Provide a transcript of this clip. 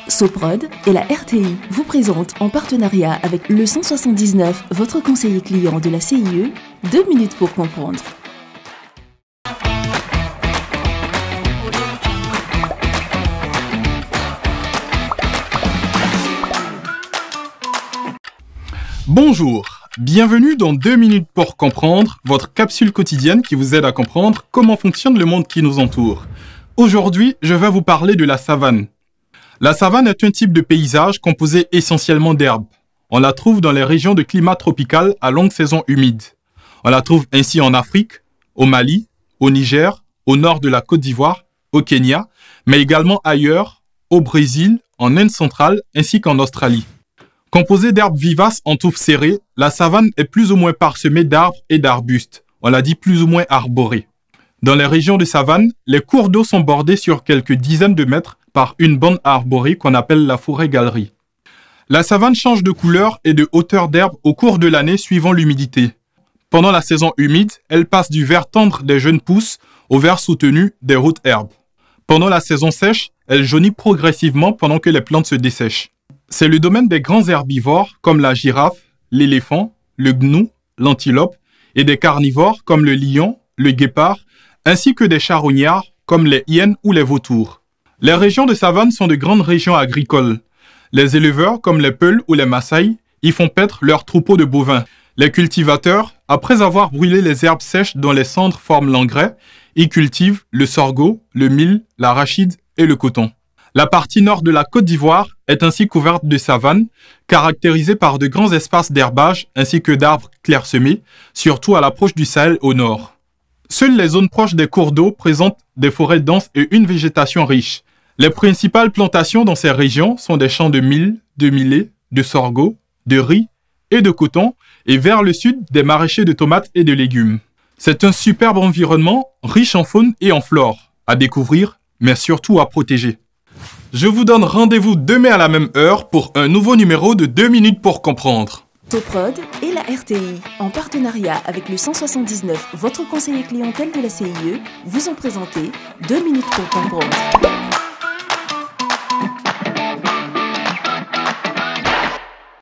Soprod et la RTI vous présentent en partenariat avec le 179, votre conseiller client de la CIE, 2 minutes pour comprendre. Bonjour, bienvenue dans 2 minutes pour comprendre, votre capsule quotidienne qui vous aide à comprendre comment fonctionne le monde qui nous entoure. Aujourd'hui, je vais vous parler de la savane. La savane est un type de paysage composé essentiellement d'herbes. On la trouve dans les régions de climat tropical à longue saison humide. On la trouve ainsi en Afrique, au Mali, au Niger, au nord de la Côte d'Ivoire, au Kenya, mais également ailleurs, au Brésil, en Inde centrale ainsi qu'en Australie. Composée d'herbes vivaces en touffes serrées, la savane est plus ou moins parsemée d'arbres et d'arbustes. On la dit plus ou moins arborée. Dans les régions de savane, les cours d'eau sont bordés sur quelques dizaines de mètres par une bande arborée qu'on appelle la forêt-galerie. La savane change de couleur et de hauteur d'herbe au cours de l'année suivant l'humidité. Pendant la saison humide, elle passe du vert tendre des jeunes pousses au vert soutenu des hautes herbes. Pendant la saison sèche, elle jaunit progressivement pendant que les plantes se dessèchent. C'est le domaine des grands herbivores comme la girafe, l'éléphant, le gnou, l'antilope et des carnivores comme le lion, le guépard, ainsi que des charognards comme les hyènes ou les vautours. Les régions de savane sont de grandes régions agricoles. Les éleveurs comme les Peuls ou les Maasai y font paître leurs troupeaux de bovins. Les cultivateurs, après avoir brûlé les herbes sèches dont les cendres forment l'engrais, y cultivent le sorgho, le mil, l'arachide et le coton. La partie nord de la Côte d'Ivoire est ainsi couverte de savane, caractérisée par de grands espaces d'herbage ainsi que d'arbres clairsemés, surtout à l'approche du Sahel au nord. Seules les zones proches des cours d'eau présentent des forêts denses et une végétation riche. Les principales plantations dans ces régions sont des champs de mil, de millet, de sorgho, de riz et de coton, et vers le sud, des maraîchers de tomates et de légumes. C'est un superbe environnement, riche en faune et en flore, à découvrir, mais surtout à protéger. Je vous donne rendez-vous demain à la même heure pour un nouveau numéro de 2 minutes pour comprendre. Soprod et la RTI, en partenariat avec le 179, votre conseiller clientèle de la CIE, vous ont présenté 2 minutes pour comprendre.